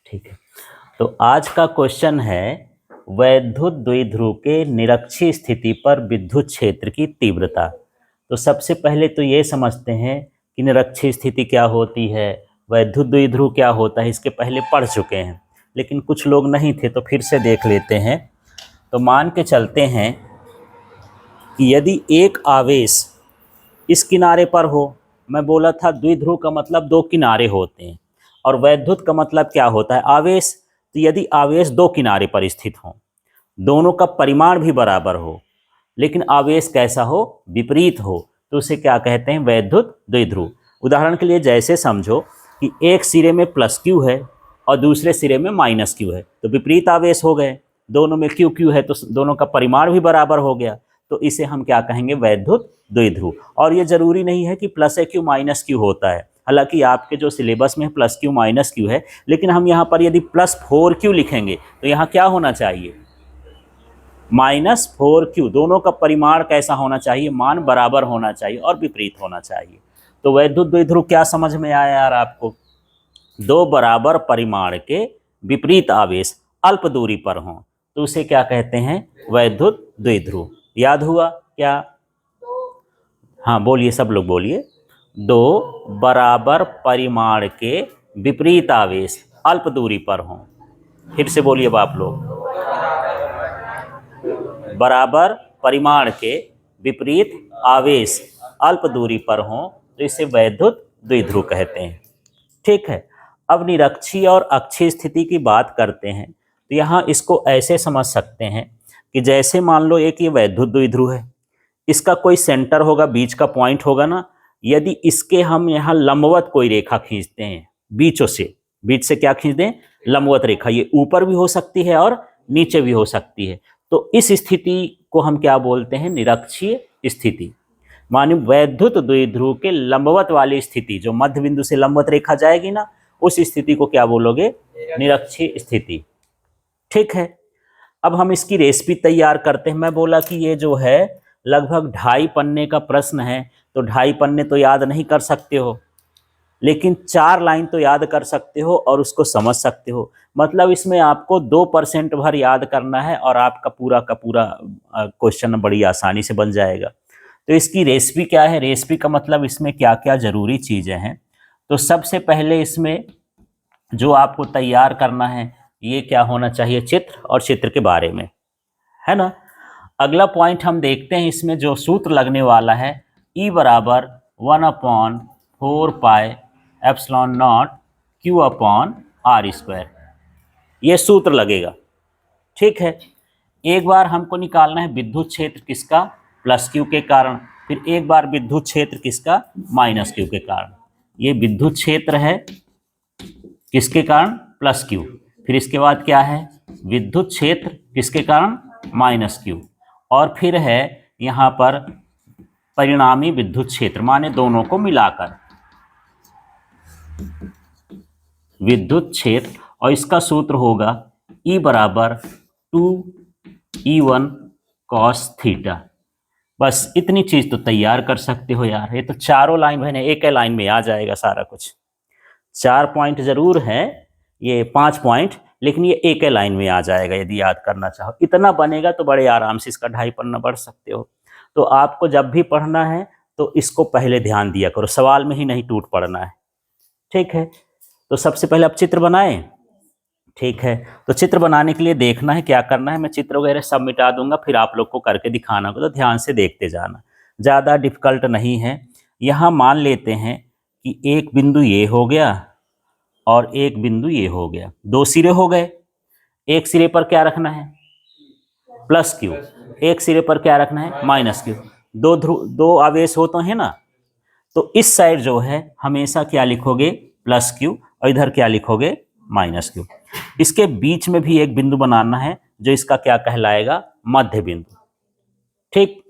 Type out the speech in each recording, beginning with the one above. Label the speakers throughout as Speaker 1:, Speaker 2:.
Speaker 1: ठीक है, तो आज का क्वेश्चन है वैद्युत द्विध्रुव के निरक्षीय स्थिति पर विद्युत क्षेत्र की तीव्रता। तो सबसे पहले तो ये समझते हैं कि निरक्षीय स्थिति क्या होती है, वैद्युत द्विध्रुव क्या होता है, इसके पहले पढ़ चुके हैं, लेकिन कुछ लोग नहीं थे तो फिर से देख लेते हैं। तो मान के चलते हैं कि यदि एक आवेश इस किनारे पर हो, मैं बोला था द्विध्रुव का मतलब दो किनारे होते हैं, और वैद्युत का मतलब क्या होता है, आवेश। तो यदि आवेश दो किनारे पर स्थित हो, दोनों का परिमाण भी बराबर हो, लेकिन आवेश कैसा हो, विपरीत हो, तो उसे क्या कहते हैं, वैद्युत द्विध्रुव। उदाहरण के लिए जैसे समझो कि एक सिरे में प्लस क्यू है और दूसरे सिरे में माइनस क्यू है, तो विपरीत आवेश हो गए, दोनों में क्यू क्यू है तो दोनों का परिमाण भी बराबर हो गया, तो इसे हम क्या कहेंगे, वैद्युत द्विध्रुव। और ये जरूरी नहीं है कि प्लस क्यू माइनस क्यू होता है, हालांकि आपके जो सिलेबस में प्लस क्यू माइनस क्यू है, लेकिन हम यहाँ पर यदि +4q लिखेंगे तो यहाँ क्या होना चाहिए, -4q। दोनों का परिमाण कैसा होना चाहिए, मान बराबर होना चाहिए और विपरीत होना चाहिए। तो वैद्युत द्विध्रुव क्या समझ में आया यार आपको, दो बराबर परिमाण के विपरीत आवेश अल्प दूरी पर हों तो उसे क्या कहते हैं, वैद्युत द्विध्रुव। याद हुआ क्या? हाँ बोलिए, सब लोग बोलिए। दो बराबर परिमाण के विपरीत आवेश अल्प दूरी पर हों। फिर से बोलिए आप लोग, बराबर परिमाण के विपरीत आवेश अल्प दूरी पर हों तो इसे वैद्युत द्विध्रुव कहते हैं। ठीक है, अब निरक्षीय और अक्षीय स्थिति की बात करते हैं। तो यहाँ इसको ऐसे समझ सकते हैं कि जैसे मान लो एक ये वैद्युत द्विध्रुव है, इसका कोई सेंटर होगा, बीच का पॉइंट होगा ना, यदि इसके हम यहाँ लंबवत कोई रेखा खींचते हैं, बीच से क्या खींच दें, लंबवत रेखा, ये ऊपर भी हो सकती है और नीचे भी हो सकती है, तो इस स्थिति को हम क्या बोलते हैं, निरक्षीय स्थिति। माने वैद्युत द्विध्रुव के लंबवत वाली स्थिति, जो मध्य बिंदु से लंबवत रेखा जाएगी ना, उस स्थिति को क्या बोलोगे, निरक्षीय स्थिति। ठीक है, अब हम इसकी रेसिपी तैयार करते हैं। मैं बोला कि ये जो है लगभग 2.5 पन्ने का प्रश्न है, तो 2.5 पन्ने तो याद नहीं कर सकते हो, लेकिन 4 लाइन तो याद कर सकते हो और उसको समझ सकते हो। मतलब इसमें आपको 2% भर याद करना है और आपका पूरा का पूरा क्वेश्चन बड़ी आसानी से बन जाएगा। तो इसकी रेसिपी क्या है, रेसिपी का मतलब इसमें क्या क्या जरूरी चीज़ें हैं। तो सबसे पहले इसमें जो आपको तैयार करना है, ये क्या होना चाहिए, चित्र, और चित्र के बारे में, है ना। अगला पॉइंट हम देखते हैं, इसमें जो सूत्र लगने वाला है, E बराबर 1/4 पाई एप्सिलॉन नॉट Q/r², ये सूत्र लगेगा। ठीक है, एक बार हमको निकालना है विद्युत क्षेत्र किसका, +Q के कारण, फिर एक बार विद्युत क्षेत्र किसका, -Q के कारण। ये विद्युत क्षेत्र है किसके कारण, +Q, फिर इसके बाद क्या है, विद्युत क्षेत्र किसके कारण, -Q, और फिर है यहाँ पर परिणामी विद्युत क्षेत्र, माने दोनों को मिलाकर विद्युत क्षेत्र, और इसका सूत्र होगा E बराबर 2E1 cos थीटा। बस इतनी चीज तो तैयार कर सकते हो यार, ये तो चारों लाइन बहने एक ही लाइन में आ जाएगा सारा कुछ। 4 पॉइंट जरूर है, ये 5 पॉइंट, लेकिन ये एक ही लाइन में आ जाएगा यदि याद करना चाहो। इतना बनेगा तो बड़े आराम से इसका 2.5 पन्ना पढ़ सकते हो। तो आपको जब भी पढ़ना है तो इसको पहले ध्यान दिया करो, सवाल में ही नहीं टूट पड़ना है। ठीक है, तो सबसे पहले आप चित्र बनाएं। ठीक है, तो चित्र बनाने के लिए देखना है क्या करना है, मैं चित्र वगैरह सब मिटा दूंगा, फिर आप लोग को करके दिखाना होगा, तो ध्यान से देखते जाना, ज़्यादा डिफिकल्ट नहीं है। यहाँ मान लेते हैं कि एक बिंदु ये हो गया और एक बिंदु ये हो गया, दो सिरे हो गए। एक सिरे पर क्या रखना है, +Q, एक सिरे पर क्या रखना है, -Q। दो आवेश होते हैं ना, तो इस साइड जो है हमेशा क्या लिखोगे, +Q, और इधर क्या लिखोगे, -Q। इसके बीच में भी एक बिंदु बनाना है जो इसका क्या कहलाएगा, मध्य बिंदु। ठीक,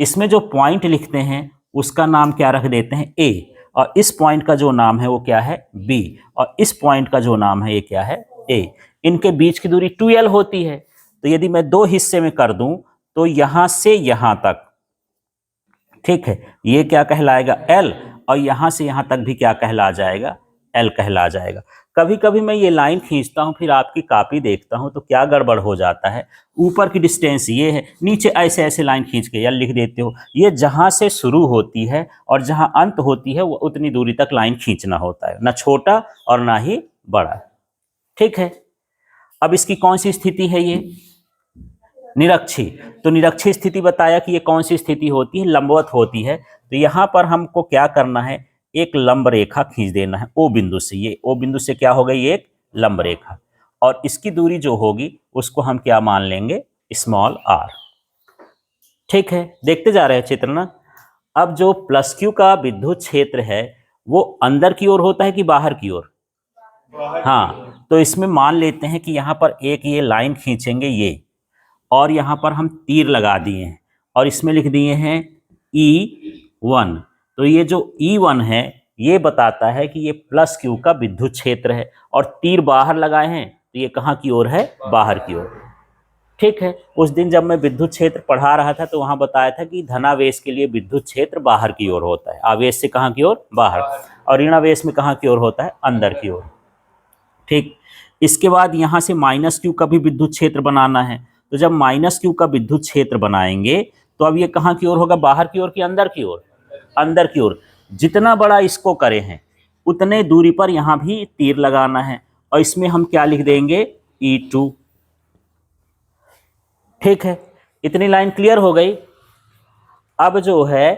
Speaker 1: इसमें जो पॉइंट लिखते हैं उसका नाम क्या रख देते हैं, A, और इस पॉइंट का जो नाम है वो क्या है, B, और इस पॉइंट का जो नाम है ये क्या है, A। इनके बीच की दूरी 2L होती है, तो यदि मैं 2 हिस्से में कर दूं तो यहां से यहां तक, ठीक है, ये क्या कहलाएगा, L, और यहां से यहां तक भी क्या कहला जाएगा, L कहला जाएगा। कभी कभी मैं ये लाइन खींचता हूँ, फिर आपकी कॉपी देखता हूँ तो क्या गड़बड़ हो जाता है, ऊपर की डिस्टेंस ये है, नीचे ऐसे ऐसे लाइन खींच के या लिख देते हो। ये जहाँ से शुरू होती है और जहाँ अंत होती है वो उतनी दूरी तक लाइन खींचना होता है, ना छोटा और ना ही बड़ा। ठीक है, अब इसकी कौन सी स्थिति है, ये निरक्षी। तो निरक्षी स्थिति बताया कि ये कौन सी स्थिति होती है, लंबवत होती है। तो यहाँ पर हमको क्या करना है, एक लंब रेखा खींच देना है ओ बिंदु से। ये ओ बिंदु से क्या हो गई, एक लंब रेखा, और इसकी दूरी जो होगी उसको हम क्या मान लेंगे, स्मॉल r। ठीक है, देखते जा रहे हैं चित्र ना। अब जो प्लस क्यू का विद्युत क्षेत्र है वो अंदर की ओर होता है कि बाहर की ओर? हाँ, तो इसमें मान लेते हैं कि यहाँ पर एक ये लाइन खींचेंगे ये, और यहाँ पर हम तीर लगा दिए हैं और इसमें लिख दिए हैं E1। तो ये जो E1 है ये बताता है कि ये प्लस क्यू का विद्युत क्षेत्र है, और तीर बाहर लगाए हैं तो ये कहाँ की ओर है, बाहर की ओर। ठीक है, उस दिन जब मैं विद्युत क्षेत्र पढ़ा रहा था तो वहाँ बताया था कि धनावेश के लिए विद्युत क्षेत्र बाहर की ओर होता है, आवेश से कहाँ की ओर, बाहर, और ऋणावेश में कहाँ की ओर होता है, अंदर की ओर। ठीक, इसके बाद यहाँ से माइनस क्यू का भी विद्युत क्षेत्र बनाना है। तो जब माइनस क्यू का विद्युत क्षेत्र बनाएंगे तो अब ये कहाँ की ओर होगा, बाहर की ओर कि अंदर की ओर, अंदर की ओर। जितना बड़ा इसको करे हैं उतने दूरी पर यहाँ भी तीर लगाना है, और इसमें हम क्या लिख देंगे, E2। ठीक है, इतनी लाइन क्लियर हो गई। अब जो है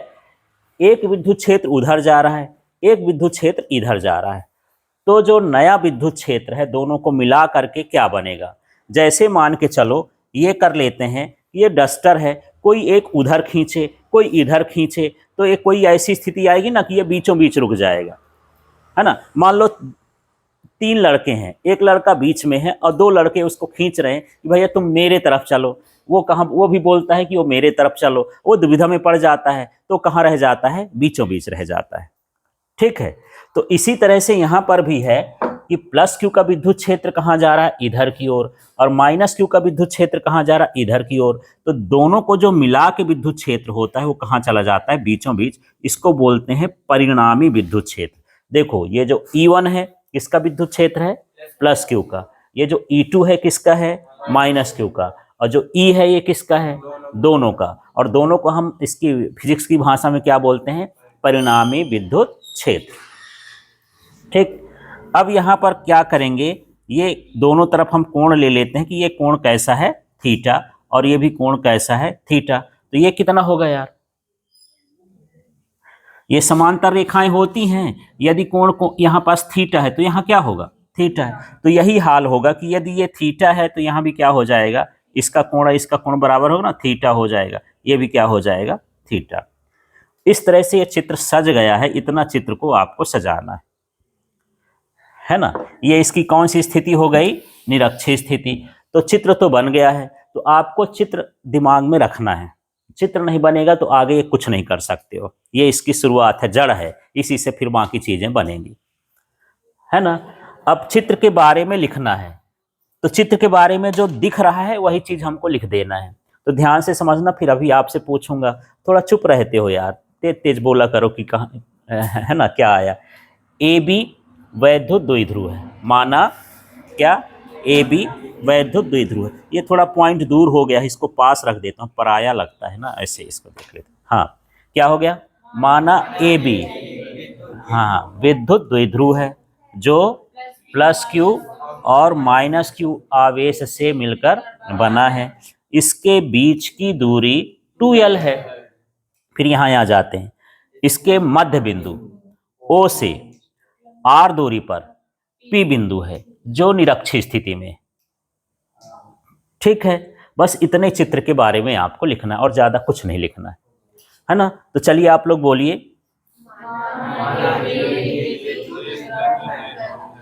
Speaker 1: एक विद्युत क्षेत्र उधर जा रहा है, एक विद्युत क्षेत्र इधर जा रहा है, तो जो नया विद्युत क्षेत्र है दोनों को मिला करके क्या बनेगा, जैसे मान के चलो ये कर लेते हैं, ये डस्टर है, कोई एक उधर खींचे कोई इधर खींचे तो एक कोई ऐसी स्थिति आएगी ना कि ये बीचों बीच रुक जाएगा, है ना। मान लो 3 लड़के हैं, एक लड़का बीच में है और 2 लड़के उसको खींच रहे हैं कि भैया तुम मेरे तरफ चलो। वो भी बोलता है कि वो मेरे तरफ चलो, वो दुविधा में पड़ जाता है तो कहाँ रह जाता है, बीचों बीच रह जाता है। ठीक है, तो इसी तरह से यहाँ पर भी है कि प्लस क्यू का विद्युत क्षेत्र कहाँ जा रहा है, इधर की ओर, और माइनस क्यू का विद्युत क्षेत्र कहाँ जा रहा है, इधर की ओर। तो दोनों को जो मिला के विद्युत क्षेत्र होता है वो कहाँ चला जाता है, बीचों बीच। इसको बोलते हैं परिणामी विद्युत क्षेत्र। देखो ये जो E1 है किसका विद्युत क्षेत्र है, प्लस क्यू का। ये जो E2 है किसका है, माइनस क्यू का। और जो E है ये किसका है, दोनों का। और दोनों को हम इसकी फिजिक्स की भाषा में क्या बोलते हैं, परिणामी विद्युत क्षेत्र। ठीक, अब यहाँ पर क्या करेंगे, ये दोनों तरफ हम कोण ले लेते हैं कि ये कोण कैसा है, थीटा, और ये भी कोण कैसा है, थीटा। तो ये कितना होगा यार, ये समांतर रेखाएं होती हैं, यदि कोण को यहाँ पास थीटा है तो यहाँ क्या होगा, थीटा है। तो यही हाल होगा कि यदि ये थीटा है तो यहाँ भी क्या हो जाएगा, इसका कोण इसका कोण बराबर होगा ना, थीटा हो जाएगा, ये भी क्या हो जाएगा, थीटा। इस तरह से ये चित्र सज गया है, इतना चित्र को आपको सजाना है ना। ये इसकी कौन सी स्थिति हो गई, निरक्षीय स्थिति। तो चित्र तो बन गया है, तो आपको चित्र दिमाग में रखना है। चित्र नहीं बनेगा तो आगे ये कुछ नहीं कर सकते हो। ये इसकी शुरुआत है, जड़ है, इसी से फिर बाकी चीजें बनेंगी, है ना। अब चित्र के बारे में लिखना है, तो चित्र के बारे में जो दिख रहा है वही चीज हमको लिख देना है। तो ध्यान से समझना, फिर अभी आपसे पूछूंगा। थोड़ा चुप रहते हो यार, तेज तेज बोला करो कि कहाँ, है ना, क्या आया। AB वैद्युत द्विध्रुव है, माना क्या, AB वैद्युत द्विध्रुव है। ये थोड़ा पॉइंट दूर हो गया है, इसको पास रख देता हूँ, पराया लगता है ना, ऐसे इसको देख लेते। हाँ, क्या हो गया, माना AB, हाँ, विद्युत द्विध्रुव है जो प्लस क्यू और माइनस क्यू आवेश से मिलकर बना है। इसके बीच की दूरी 2L है। फिर यहाँ आ जाते हैं, इसके मध्य बिंदु O से R दूरी पर P बिंदु है जो निरक्षीय स्थिति में। ठीक है, बस इतने चित्र के बारे में आपको लिखना है और ज्यादा कुछ नहीं लिखना है ना। तो चलिए आप लोग बोलिए।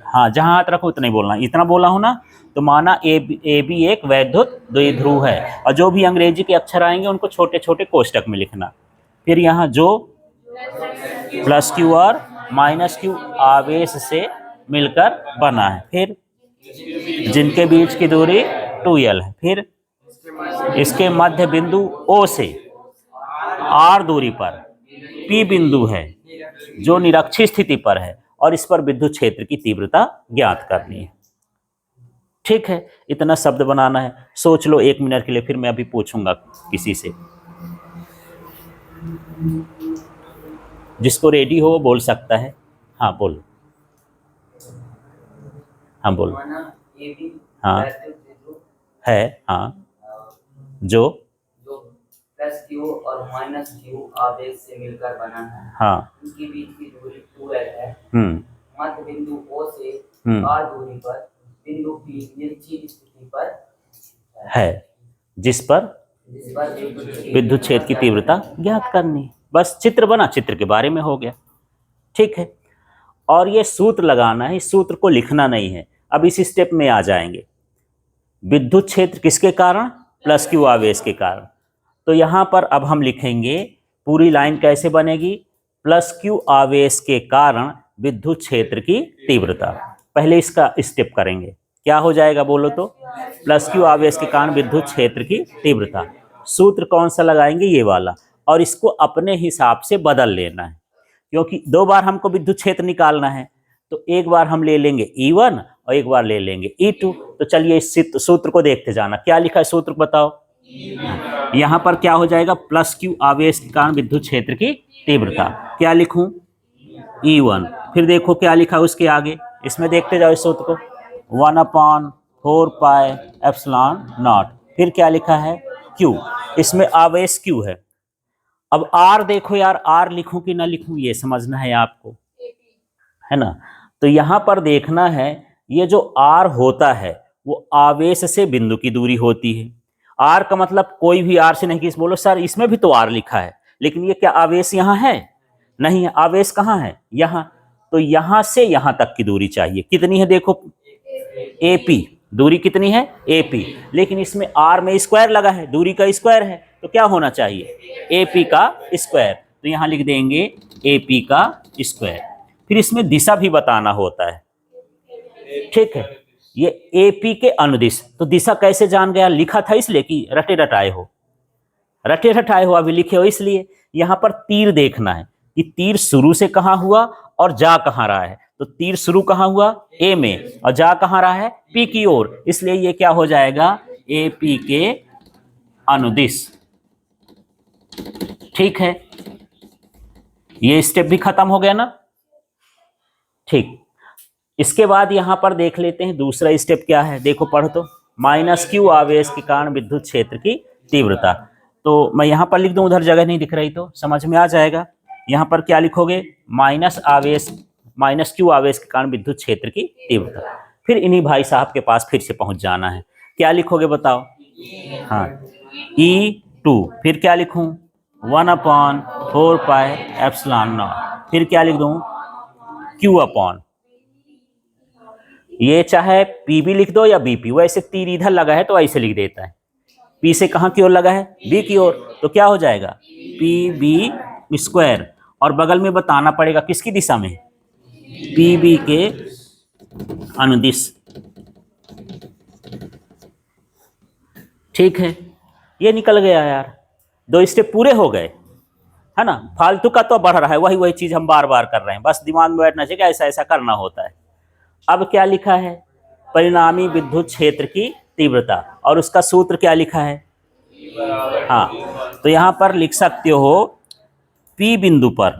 Speaker 1: हाँ, जहां हाथ रखो उतना ही बोलना, इतना बोला हूं ना। तो माना AB एक वैद्युत द्विध्रुव है, और जो भी अंग्रेजी के अक्षर आएंगे उनको छोटे छोटे कोष्टक में लिखना। फिर यहाँ जो प्लस क्यू और माइनस क्यू आवेश से मिलकर बना है, फिर जिनके बीच की दूरी 2L है, फिर इसके मध्य बिंदु O से R दूरी पर P बिंदु है जो निरक्षीय स्थिति पर है, और इस पर विद्युत क्षेत्र की तीव्रता ज्ञात करनी है। ठीक है, इतना शब्द बनाना है। सोच लो 1 मिनट के लिए, फिर मैं अभी पूछूंगा किसी से। जिसको रेडी हो वो बोल सकता है। हाँ बोलो। हाँ बोलो। हाँ है। हाँ जो
Speaker 2: प्लस क्यू और माइनस क्यू आवेश से मिलकर बना है।
Speaker 1: हाँ।
Speaker 2: इनके बीच की दूरी 2l है। मध्य बिंदु O से r दूरी पर बिंदु P निश्चित स्थिति पर
Speaker 1: है, जिस पर विद्युत क्षेत्र की तीव्रता ज्ञात करनी। बस चित्र बना, चित्र के बारे में हो गया। ठीक है, और ये सूत्र लगाना है, इस सूत्र को लिखना नहीं है। अब इस स्टेप में आ जाएंगे। विद्युत क्षेत्र किसके कारण? प्लस क्यू आवेश के कारण। तो यहां पर अब हम लिखेंगे पूरी लाइन कैसे बनेगी? प्लस क्यू आवेश के कारण विद्युत क्षेत्र की तीव्रता। पहले इसका स्टेप करेंगे, क्या हो जाएगा बोलो तो? प्लस क्यू आवेश के कारण विद्युत क्षेत्र की तीव्रता। सूत्र कौन सा लगाएंगे? ये वाला। और इसको अपने हिसाब से बदल लेना है, क्योंकि 2 बार हमको विद्युत क्षेत्र निकालना है। तो एक बार हम ले लेंगे E1 और एक बार ले लेंगे E2। तो चलिए इस सूत्र को देखते जाना। क्या लिखा है सूत्र बताओ? यहां पर क्या हो जाएगा? प्लस क्यू आवेश के कारण विद्युत क्षेत्र की तीव्रता। क्या लिखूं? E1। फिर देखो क्या लिखा उसके आगे, इसमें देखते जाओ इस सूत्र को। 1/4 पाई एप्सिलॉन नॉट। फिर क्या लिखा है? Q। इसमें आवेश Q है। अब R देखो यार, R लिखूं कि ना लिखूं ये समझना है आपको, है ना? तो यहां पर देखना है, ये जो R होता है वो आवेश से बिंदु की दूरी होती है। R का मतलब कोई भी R से नहीं कि बोलो सर इसमें भी तो R लिखा है, लेकिन ये क्या आवेश यहाँ है? नहीं है। आवेश कहाँ है? यहाँ। तो यहाँ से यहाँ तक की दूरी चाहिए। कितनी है देखो? AP। दूरी कितनी है? AP। लेकिन इसमें R में स्क्वायर लगा है, दूरी का स्क्वायर है, तो क्या होना चाहिए? AP का स्क्वायर। तो यहाँ लिख देंगे AP का स्क्वायर। फिर इसमें दिशा भी बताना होता है। ठीक है, ये AP के अनुदिश। तो दिशा कैसे जान गया? लिखा था इसलिए कि रटे रटाए हो, रटे रटाए हो अभी लिखे हो इसलिए। यहां पर तीर देखना है कि तीर शुरू से कहां हुआ और जा कहां रहा है। तो तीर शुरू कहां हुआ? A में, और जा कहां रहा है? P की ओर। इसलिए ये क्या हो जाएगा? AP के अनुदिश। ठीक है, ये स्टेप भी खत्म हो गया ना? ठीक, इसके बाद यहां पर देख लेते हैं दूसरा स्टेप क्या है। देखो पढ़ो तो, माइनस क्यू आवेश के कारण विद्युत क्षेत्र की तीव्रता। तो मैं यहां पर लिख दूं, उधर जगह नहीं दिख रही तो समझ में आ जाएगा। यहां पर क्या लिखोगे? माइनस क्यू आवेश के कारण विद्युत क्षेत्र की तीव्रता। फिर इन्हीं भाई साहब के पास फिर से पहुंच जाना है। क्या लिखोगे बताओ? हाँ, E2। फिर क्या लिखूं? 1/4 पाई एप्सिलॉन नॉट। फिर क्या लिख दूं? Q/। ये चाहे P भी लिख दो या BP। वैसे तीर इधर लगा है तो ऐसे लिख देता है। P से कहां की ओर लगा है? B की ओर। तो क्या हो जाएगा? PB²। और बगल में बताना पड़ेगा किसकी दिशा में? PB के अनुदिश। ठीक है, ये निकल गया यार। 2 स्टेप पूरे हो गए, है ना? फालतू का तो बढ़ रहा है, वही चीज हम बार बार कर रहे हैं। बस दिमाग में बैठना चाहिए ऐसा ऐसा करना होता है। अब क्या लिखा है? परिणामी विद्युत क्षेत्र की तीव्रता। और उसका सूत्र क्या लिखा है? हाँ, तो यहां पर लिख सकते हो P बिंदु पर।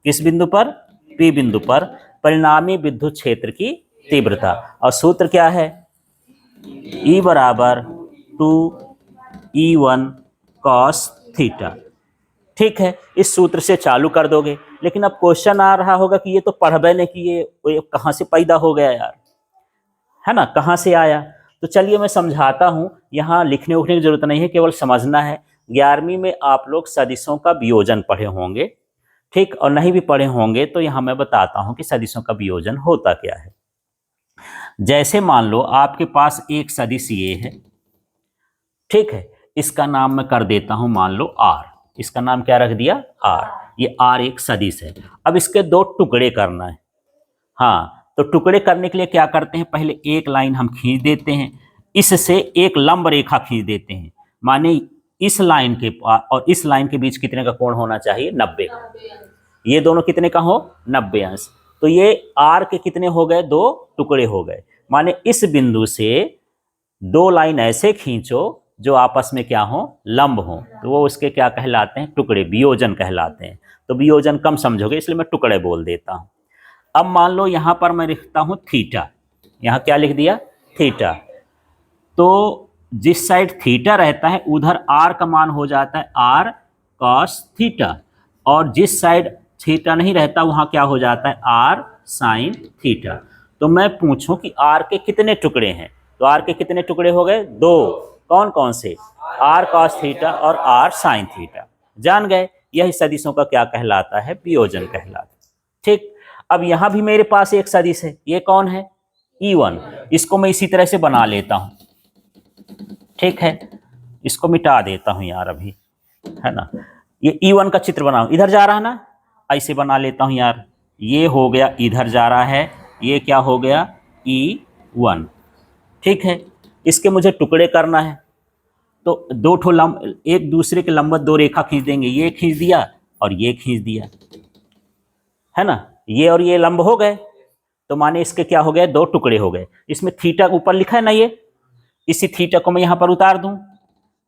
Speaker 1: किस बिंदु पर? P बिंदु पर परिणामी विद्युत क्षेत्र की तीव्रता। और सूत्र क्या है? E बराबर 2E1 cos थीटा। ठीक है, इस सूत्र से चालू कर दोगे। लेकिन अब क्वेश्चन आ रहा होगा कि ये तो पढ़बे नहीं कि ये कहां से पैदा हो गया यार, है ना? कहां से आया? तो चलिए मैं समझाता हूं। यहां लिखने उखने की जरूरत नहीं है, केवल समझना है। 11वीं में आप लोग सदिशों का वियोजन पढ़े होंगे, ठीक? और नहीं भी पढ़े होंगे तो यहां मैं बताता हूं कि सदिशों का वियोजन होता क्या है। जैसे मान लो आपके पास एक सदिश ये है, ठीक है? इसका नाम मैं कर देता हूं मान लो R। इसका नाम क्या रख दिया? R। ये R एक सदिश है। अब इसके 2 टुकड़े करना है। हाँ, तो टुकड़े करने के लिए क्या करते हैं? पहले एक लाइन हम खींच देते हैं, इससे एक लंब रेखा खींच देते हैं। माने इस लाइन के और इस लाइन के बीच कितने का कोण होना चाहिए? 90 का। ये दोनों कितने का हो? 90 अंश। तो ये आर के कितने हो गए, 2 टुकड़े हो गए। माने इस बिंदु से 2 लाइन ऐसे खींचो जो आपस में क्या हो, लंब हो, तो वो उसके क्या कहलाते हैं, टुकड़े, वियोजन कहलाते हैं। तो वियोजन कम समझोगे इसलिए मैं टुकड़े बोल देता हूं। अब मान लो यहां पर मैं लिखता हूं थीटा, यहां क्या लिख दिया, थीटा। तो जिस साइड थीटा रहता है उधर आर का मान हो जाता है आर कॉस थीटा, और जिस साइड थीटा नहीं रहता वहां क्या हो जाता है, आर साइन थीटा। तो मैं पूछूं कि आर के कितने टुकड़े हैं, तो आर के कितने टुकड़े हो गए, 2। कौन कौन से, आर कॉस थीटा और आर साइन थीटा। जान गए, यही सदिशों का क्या कहलाता है, वियोजन कहलाता है। ठीक, अब यहां भी मेरे पास एक सदिश है, ये कौन है, E1। इसको मैं इसी तरह से बना लेता हूं, ठीक है, इसको मिटा देता हूं यार अभी, है ना। ये E1 का चित्र बनाऊं, इधर जा रहा है ना, ऐसे बना लेता हूं यार। ये हो गया, इधर जा रहा है, ये क्या हो गया, E1। ठीक है, इसके मुझे टुकड़े करना है, तो 2 ठो लंब, एक दूसरे के लंबवत 2 रेखा खींच देंगे, ये खींच दिया और ये खींच दिया, है ना। ये और ये लंब हो गए, तो माने इसके क्या हो गए, 2 टुकड़े हो गए। इसमें थीटा ऊपर लिखा है ना, ये इसी थीटा को मैं यहां पर उतार दूं,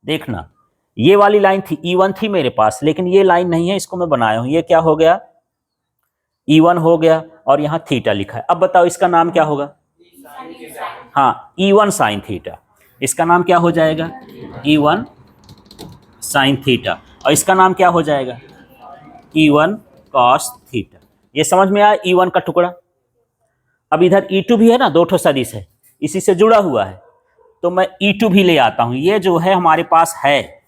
Speaker 1: देखना ये वाली लाइन थी, E1 थी मेरे पास, लेकिन ये लाइन नहीं है, इसको मैं बनाया हूं, ये क्या हो गया, E1 हो गया, और यहां थीटा लिखा है। अब बताओ इसका नाम क्या होगा, हाँ, E1 साइन थीटा। इसका नाम क्या हो जाएगा, E1 साइन थीटा, और इसका नाम क्या हो जाएगा, E1 कॉस थीटा। ये समझ में आया, E1 का टुकड़ा। अब इधर E2 भी है ना, 2 ठो सदिश है, इसी से जुड़ा हुआ है, तो मैं E2 भी ले आता हूं। ये जो है हमारे पास है,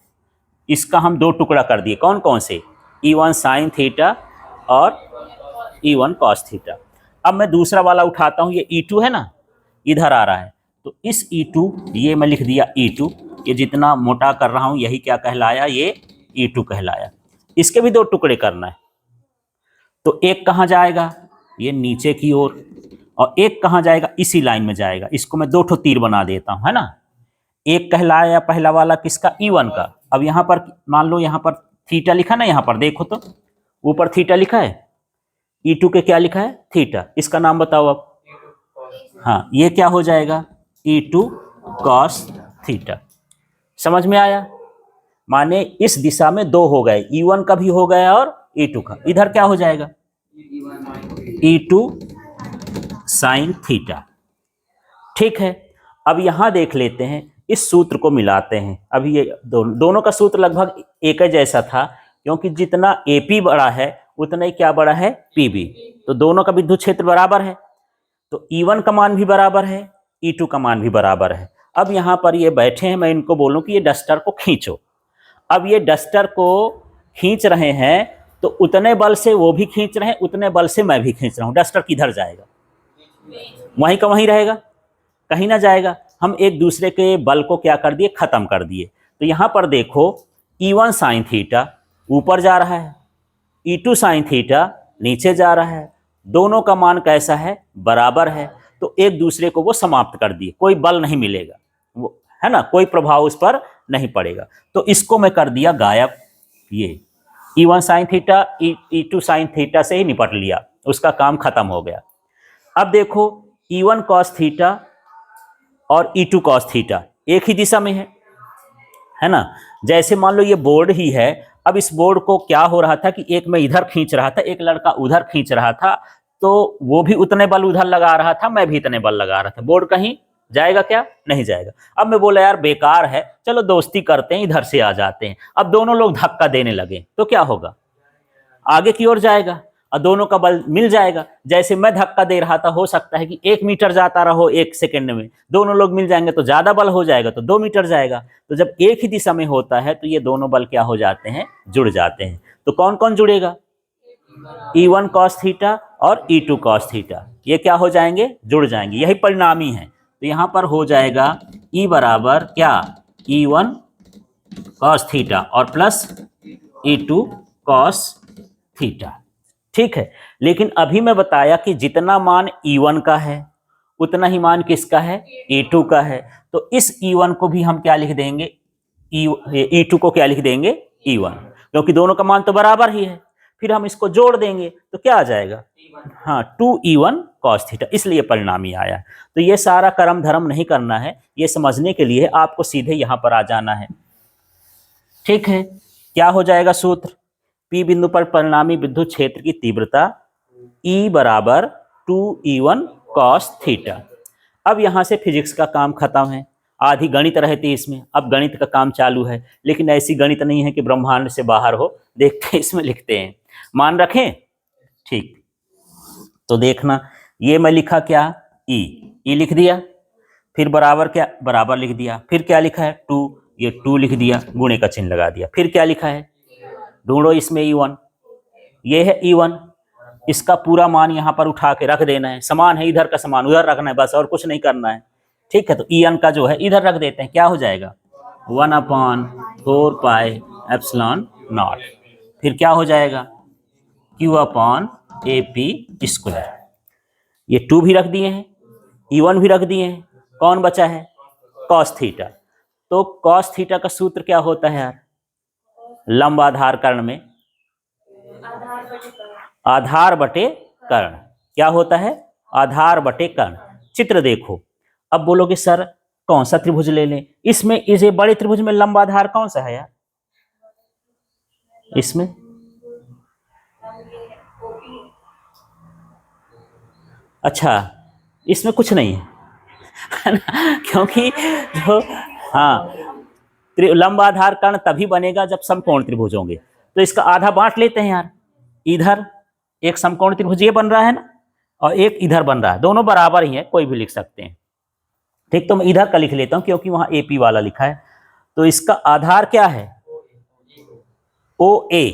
Speaker 1: इसका हम 2 टुकड़ा कर दिए, कौन कौन से, E1 साइन थीटा और E1 कॉस थीटा। अब मैं दूसरा वाला उठाता हूं, ये E2 है ना, इधर आ रहा है, तो इस E2, ये मैं लिख दिया E2, ये जितना मोटा कर रहा हूं यही क्या कहलाया, ये E2 कहलाया। इसके भी 2 टुकड़े करना है, तो एक कहां जाएगा, ये नीचे की ओर, और एक कहां जाएगा, इसी लाइन में जाएगा। इसको मैं 2 ठो तीर बना देता हूं, है ना। एक कहलाया पहला वाला किसका, E1 का। अब यहां पर मान लो, यहां पर थीटा लिखा ना, यहां पर देखो तो ऊपर थीटा लिखा है, E2 के क्या लिखा है, थीटा। इसका नाम बताओ अब, हाँ, ये क्या हो जाएगा, E2 कॉस थीटा। समझ में आया, माने इस दिशा में 2 हो गए, E1 का भी हो गया और E2 का। इधर क्या हो जाएगा, E2 साइन थीटा। ठीक है, अब यहां देख लेते हैं, इस सूत्र को मिलाते हैं। अभी ये दोनों का सूत्र लगभग एक ही जैसा था, क्योंकि जितना AP बड़ा है उतना ही क्या बड़ा है, PB। तो दोनों का विद्युत क्षेत्र बराबर है, तो E1 का मान भी बराबर है, E2 का मान भी बराबर है। अब यहां पर ये बैठे हैं, मैं इनको बोलूं कि ये डस्टर को खींचो। अब ये डस्टर को खींच रहे हैं, तो उतने बल से वो भी खींच रहे हैं, उतने बल से मैं भी खींच रहा हूं। डस्टर किधर जाएगा, वहीं का वहीं रहेगा, कहीं ना जाएगा। हम एक दूसरे के बल को क्या कर दिए, खत्म कर दिए। तो यहां पर देखो, E1 साइन थीटा ऊपर जा रहा है, E2 साइन थीटा नीचे जा रहा है, दोनों का मान कैसा है, बराबर है। तो एक दूसरे को वो समाप्त कर दिए, कोई बल नहीं मिलेगा, वो है ना, कोई प्रभाव उस पर नहीं पड़ेगा। तो इसको मैं कर दिया गायब। ये E1 sine theta E2 sine theta से ही निपट लिया, उसका काम खत्म हो गया। अब देखो, E1 कॉस थीटा और E2 कॉस थीटा एक ही दिशा में है ना। जैसे मान लो ये बोर्ड ही है, अब इस बोर्ड को क्या हो रहा था कि एक मैं इधर खींच रहा था, एक लड़का उधर खींच रहा था, तो वो भी उतने बल उधर लगा रहा था, मैं भी इतने बल लगा रहा था। बोर्ड कहीं जाएगा क्या, नहीं जाएगा। अब मैं बोला यार बेकार है, चलो दोस्ती करते हैं, इधर से आ जाते हैं। अब दोनों लोग धक्का देने लगे तो क्या होगा, आगे की ओर जाएगा और दोनों का बल मिल जाएगा। जैसे मैं धक्का दे रहा था, हो सकता है कि 1 मीटर जाता रहो 1 सेकंड में, दोनों लोग मिल जाएंगे तो ज्यादा बल हो जाएगा, तो 2 मीटर जाएगा। तो जब एक ही दिशा में होता है तो ये दोनों बल क्या हो जाते हैं, जुड़ जाते हैं। तो कौन कौन जुड़ेगा, E1 कॉस थीटा और E2 कॉस थीटा, ये क्या हो जाएंगे, जुड़ जाएंगे। यही परिणामी है। तो यहां पर हो जाएगा E बराबर क्या, E1 कॉस थीटा और प्लस E2 कॉस थीटा। ठीक है, लेकिन अभी मैं बताया कि जितना मान E1 का है उतना ही मान किसका है, E2 का है। तो इस E1 को भी हम क्या लिख देंगे, E2 को क्या लिख देंगे, E1, क्योंकि दोनों का मान तो बराबर ही है। फिर हम इसको जोड़ देंगे तो क्या आ जाएगा, हाँ 2E1 cos थीटा, इसलिए परिणामी आया। तो ये सारा कर्म धर्म नहीं करना है, ये समझने के लिए आपको सीधे यहाँ पर आ जाना है। ठीक है, क्या हो जाएगा सूत्र, P बिंदु पर परिणामी विद्युत क्षेत्र की तीव्रता E बराबर 2E1 cos थीटा। अब यहाँ से फिजिक्स का काम खत्म है, आधी गणित रहती है इसमें, अब गणित का काम चालू है, लेकिन ऐसी गणित नहीं है कि ब्रह्मांड से बाहर हो। देखते हैं इसमें लिखते हैं, मान रखें, ठीक। तो देखना, ये मैं लिखा क्या, ई लिख दिया, फिर बराबर क्या, बराबर लिख दिया, फिर क्या लिखा है 2, ये 2 लिख दिया, गुणे का चिन्ह लगा दिया, फिर क्या लिखा है, ढूंढो इसमें E1, ये है E1, इसका पूरा मान यहाँ पर उठा के रख देना है, समान है, इधर का समान उधर रखना है, बस और कुछ नहीं करना है। ठीक है, तो En का जो है इधर रख देते हैं, क्या हो जाएगा 1/4 पाई एप्सिलॉन नॉट, फिर क्या हो जाएगा Q/AP स्क्वायर। ये 2 भी रख दिए हैं, E1 भी रख दिए हैं, कौन बचा है cos थीटा। तो cos थीटा का सूत्र क्या होता है यार, लंब आधार कर्ण में आधार बटे कर्ण, क्या होता है आधार बटे कर्ण। चित्र देखो, अब बोलोगे सर कौन सा त्रिभुज ले लें, इसमें इस बड़े त्रिभुज में लंब आधार कौन सा है यार, इसमें अच्छा इसमें कुछ नहीं है ना, क्योंकि जो हाँ लंब आधार कर्ण तभी बनेगा जब समकोण त्रिभुज होंगे। तो इसका आधा बांट लेते हैं यार, इधर एक समकोण त्रिभुज ये बन रहा है ना, और एक इधर बन रहा है, दोनों बराबर ही है, कोई भी लिख सकते हैं। ठीक, तो मैं इधर का लिख लेता हूं क्योंकि वहां AP वाला लिखा है। तो इसका आधार क्या है OA,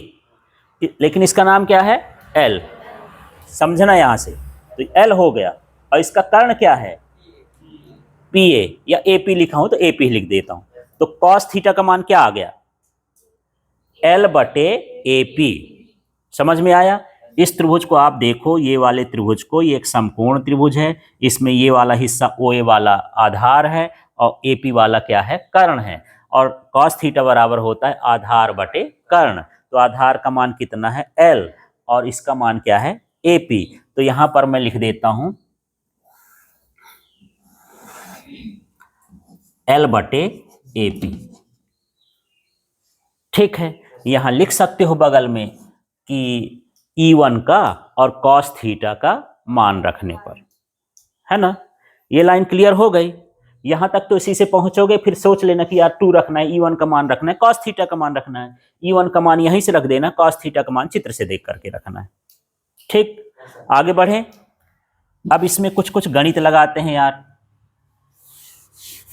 Speaker 1: लेकिन इसका नाम क्या है L, समझना यहां से, तो L हो गया, और इसका कर्ण क्या है PA या AP लिखा हूं तो AP लिख देता हूं। तो cos थीटा का मान क्या आ गया L बटे AP, समझ में आया। इस त्रिभुज को आप देखो, ये वाले त्रिभुज को, ये एक समकोण त्रिभुज है, इसमें ये वाला हिस्सा OA वाला आधार है और AP वाला क्या है कर्ण है, और cos थीटा बराबर होता है आधार बटे कर्ण। तो आधार का मान कितना है L और इसका मान क्या है AP। तो यहां पर मैं लिख देता हूं L बटे AP। ठीक है, यहां लिख सकते हो बगल में कि E1 का और cos थीटा का मान रखने पर, है ना। ये लाइन क्लियर हो गई, यहां तक तो इसी से पहुंचोगे, फिर सोच लेना कि यार 2 रखना है, E1 का मान रखना है, cos थीटा का मान रखना है, E1 का मान यहीं से रख देना, cos थीटा का मान चित्र से देख करके रखना है। ठीक, आगे बढ़े, अब इसमें कुछ कुछ गणित लगाते हैं यार।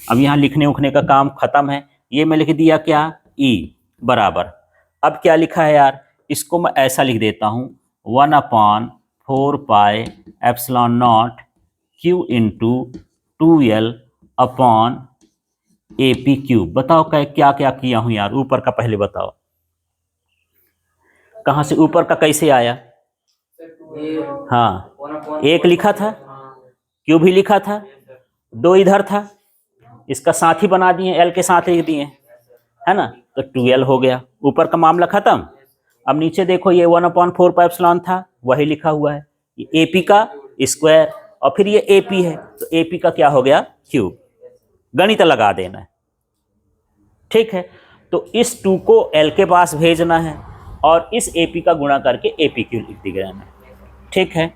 Speaker 1: अब यहां लिखने उखने का काम खत्म है, ये मैं लिख दिया क्या E बराबर, अब क्या लिखा है यार, इसको मैं ऐसा लिख देता हूं 1/4 pi epsilon not Q into 2L upon AP cube. बताओ क्या क्या किया हूं यार, ऊपर का पहले बताओ, कहां से ऊपर का कैसे आया, हाँ 1 लिखा था, Q भी लिखा था, 2 इधर था, इसका साथ ही बना दिए, L के साथ लिख दिए, है ना, तो 2L हो गया, ऊपर का मामला खत्म। अब नीचे देखो, ये 1/4 पाई एप्सिलॉन था, वही लिखा हुआ है, ये AP का स्क्वायर, और फिर ये AP है, तो AP का क्या हो गया क्यूब, गणित लगा देना है। ठीक है, तो इस 2 को L के पास भेजना है और इस AP का गुणा करके AP क्यूब लिख देना है। ठीक है,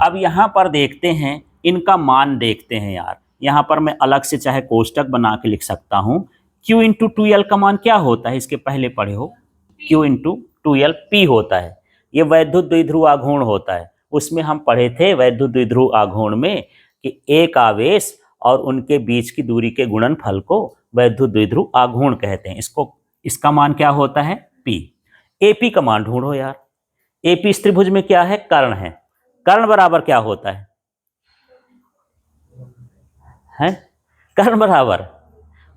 Speaker 1: अब यहां पर देखते हैं, इनका मान देखते हैं यार। यहां पर मैं अलग से चाहे कोष्टक बना के लिख सकता हूं, Q इंटू 2L का मान क्या होता है, इसके पहले पढ़े हो, Q इंटू 2L P होता है, ये वैद्युत द्विध्रुव आघूर्ण होता है। उसमें हम पढ़े थे वैद्युत द्विध्रुव आघूर्ण में कि एक आवेश और उनके बीच की दूरी के गुणनफल को वैद्युत द्विध्रुव आघूर्ण कहते हैं। इसका मान क्या होता है P। AP का मान ढूंढो यार, AP इस त्रिभुज में क्या है कर्ण है, कर्ण बराबर क्या होता है कर्ण बराबर,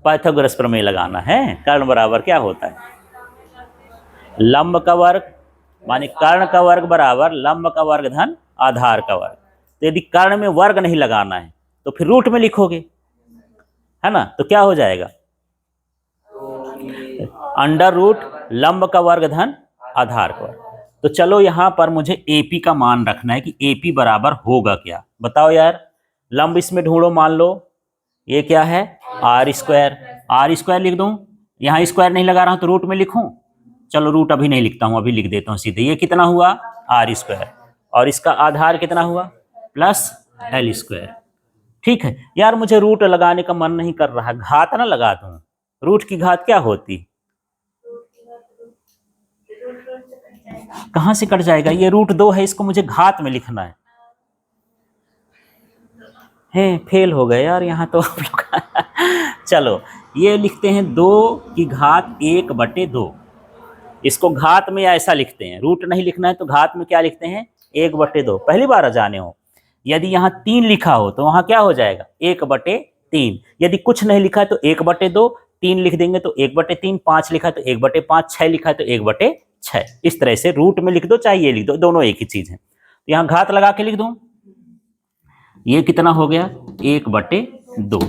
Speaker 1: पाइथागोरस प्रमेय लगाना है, कर्ण बराबर क्या होता है लंब का वर्ग, माने कर्ण का वर्ग बराबर लंब का वर्ग धन आधार का वर्ग। तो यदि कर्ण में वर्ग नहीं लगाना है तो फिर रूट में लिखोगे, है ना, तो क्या हो जाएगा अंडर रूट लंब का वर्ग धन आधार पर। तो चलो यहाँ पर मुझे AP का मान रखना है कि AP बराबर होगा क्या, बताओ यार। लंब इसमें ढूंढो, मान लो ये क्या है, R स्क्वायर। R स्क्वायर लिख दूं, यहाँ स्क्वायर नहीं लगा रहा हूं तो रूट में लिखूं। चलो रूट अभी नहीं लिखता हूं, अभी लिख देता हूं सीधे। ये कितना हुआ, R स्क्वायर, और इसका आधार कितना हुआ, प्लस L स्क्वायर। ठीक है यार, मुझे रूट लगाने का मन नहीं कर रहा, घात ना लगा दूं। रूट की घात क्या होती, कहां से कट जाएगा, ये √2 है, इसको मुझे घात में लिखना है फेल हो गए यार यहाँ तो आप लोग। चलो ये लिखते हैं 2 की घात 1/2। इसको घात में ऐसा लिखते हैं, रूट नहीं लिखना है तो घात में क्या लिखते हैं, 1/2। पहली बार जाने हो, यदि यहाँ 3 लिखा हो तो वहां क्या हो जाएगा, 1/3। यदि कुछ नहीं लिखा है तो 1/2, 3 लिख देंगे तो 1/3, 5 लिखा है तो 1/5, 6 लिखा है तो 1/6। इस तरह से रूट में लिख दो चाहे ये लिख दो, दोनों एक ही चीज है। तो यहाँ घात लगा के लिख दूं, ये कितना हो गया, 1/2।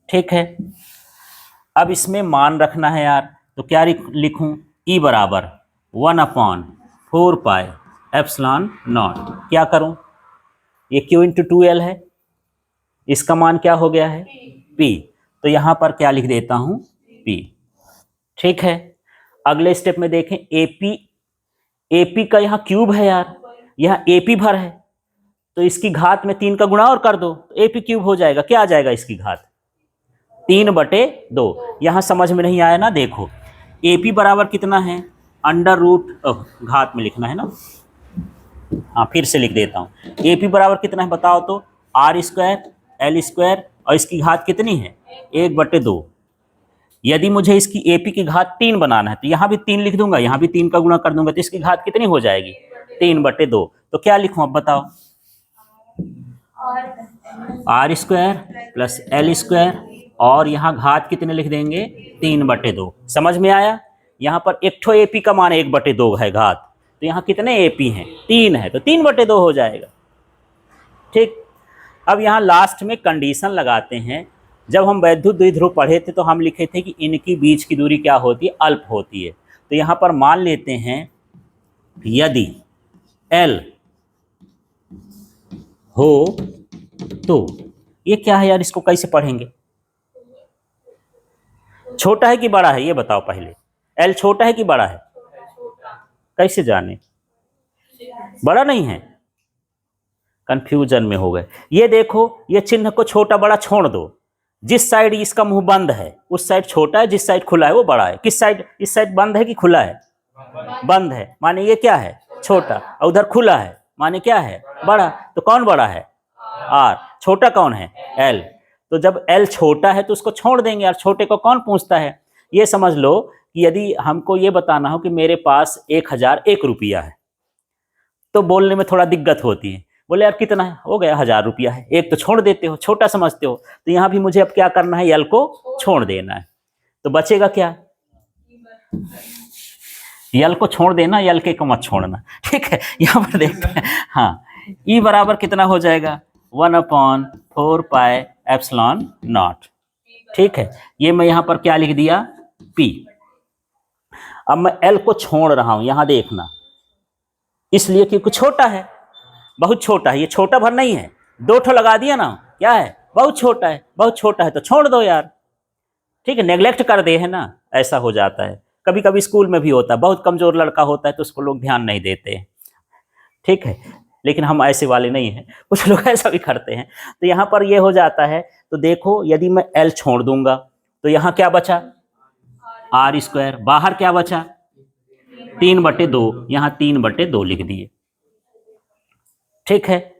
Speaker 1: ठीक है, अब इसमें मान रखना है यार, तो क्या लिखूं, E बराबर 1/4πε0। क्या करूं, ये Q × 2L है, इसका मान क्या हो गया है, P। तो यहां पर क्या लिख देता हूं, P। ठीक है, अगले स्टेप में देखें, AP का यहाँ क्यूब है यार, यहाँ AP भर है, तो इसकी घात में 3 का गुणा और कर दो तो AP क्यूब हो जाएगा। क्या आ जाएगा इसकी घात, 3/2। यहां समझ में नहीं आया ना, देखो AP बराबर कितना है, √, घात में लिखना है ना, हाँ फिर से लिख देता हूं। AP बराबर कितना है बताओ तो, R स्क्वायर L स्क्वायर, और इसकी घात कितनी है, 1/2। यदि मुझे इसकी AP की घात 3 बनाना है तो यहाँ भी 3 लिख दूंगा, यहाँ भी 3 का गुणा कर दूंगा, तो इसकी घात कितनी हो जाएगी, 3/2। तो क्या लिखूं अब बताओ, R square plus L square, और यहाँ घात कितने लिख देंगे, 3/2। समझ में आया, यहाँ पर एक ठो AP का मान 1/2 है घात, तो यहाँ कितने AP हैं, 3 है, तो 3/2 हो जाएगा। ठीक, अब यहाँ लास्ट में कंडीशन लगाते हैं। जब हम वैद्युत द्विध्रुव पढ़े थे तो हम लिखे थे कि इनकी बीच की दूरी क्या होती है, अल्प होती है। तो यहाँ पर मान लेते हैं यदि L हो तो, ये क्या है यार, इसको कैसे पढ़ेंगे, छोटा है कि बड़ा है ये बताओ पहले, L छोटा है कि बड़ा है, कैसे जाने, बड़ा नहीं है, कंफ्यूजन में हो गए। ये देखो, ये चिन्ह को छोटा बड़ा छोड़ दो, जिस साइड इसका मुंह बंद है उस साइड छोटा है, जिस साइड खुला है वो बड़ा है। किस साइड, इस साइड बंद है कि खुला है, बंद है, माने ये क्या है, छोटा, और उधर खुला है माने क्या है, बड़ा। तो कौन बड़ा है, R, छोटा कौन है, L। तो जब L छोटा है तो उसको छोड़ देंगे यार, छोटे को कौन पूछता है। ये समझ लो कि यदि हमको ये बताना हो कि मेरे पास 1001 रुपया है, तो बोलने में थोड़ा दिक्कत होती है, बोले यार कितना है, हो गया 1000 रुपया है, एक तो छोड़ देते हो, छोटा समझते हो। तो यहाँ भी मुझे अब क्या करना है, L को छोड़ देना है, तो बचेगा क्या, L को छोड़ देना, L के को मत छोड़ना। ठीक है, यहाँ पर देखते हैं, हाँ E बराबर कितना हो जाएगा, 1/4πε0। ठीक है, ये मैं यहाँ पर क्या लिख दिया, P। अब मैं L को छोड़ रहा हूं, यहां देखना, इसलिए क्योंकि छोटा है, बहुत छोटा है, ये छोटा भर नहीं है, 2 ठो लगा दिया ना, क्या है, बहुत छोटा है, बहुत छोटा है तो छोड़ दो यार। ठीक है, नेग्लेक्ट कर दे है ना, ऐसा हो जाता है, कभी कभी स्कूल में भी होता है, बहुत कमजोर लड़का होता है तो उसको लोग ध्यान नहीं देते हैं। ठीक है, लेकिन हम ऐसे वाले नहीं हैं, कुछ लोग ऐसा भी करते हैं। तो यहाँ पर ये हो जाता है, तो देखो यदि मैं L छोड़ दूंगा तो यहाँ क्या बचा, R स्क्वायर, बाहर क्या बचा, 3/2, यहाँ 3/2 लिख दिए। ठीक है,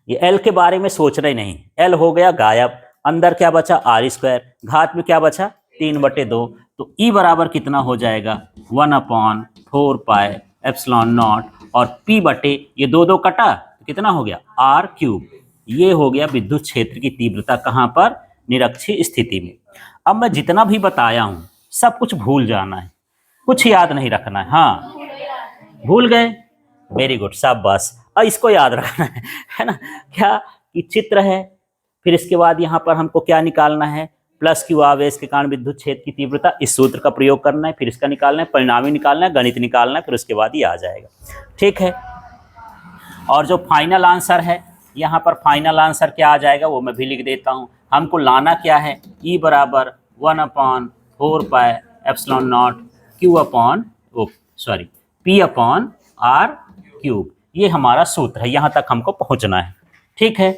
Speaker 1: ये L के बारे में सोच रहे नहीं, L हो गया गायब, अंदर क्या बचा, R स्क्वायर, घात में क्या बचा, 3/2। तो E बराबर कितना हो जाएगा, 1/4πε0, और P बटे ये 2 कटा तो कितना हो गया, R³। ये हो गया विद्युत क्षेत्र की तीव्रता, कहाँ पर, निरक्षीय स्थिति में। अब मैं जितना भी बताया हूं सब कुछ भूल जाना है, कुछ याद नहीं रखना है। हाँ भूल गए, वेरी गुड, शाबाश। और इसको याद रखना है ना, क्या कि चित्र है, फिर इसके बाद यहाँ पर हमको क्या निकालना है, प्लस क्यू आवेश के कारण विद्युत क्षेत्र की तीव्रता, इस सूत्र का प्रयोग करना है, फिर इसका निकालना है, परिणामी निकालना है, गणित निकालना है, फिर उसके बाद ये आ जाएगा। ठीक है, और जो फाइनल आंसर है, यहाँ पर फाइनल आंसर क्या आ जाएगा वो मैं भी लिख देता हूँ। हमको लाना क्या है, E बराबर 1/4 pi epsilon not P upon R cube, ये हमारा सूत्र है, यहाँ तक हमको पहुँचना है। ठीक है,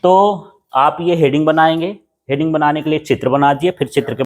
Speaker 1: तो आप ये हेडिंग बनाएंगे, हेडिंग बनाने के लिए चित्र बना दिए, फिर चित्र के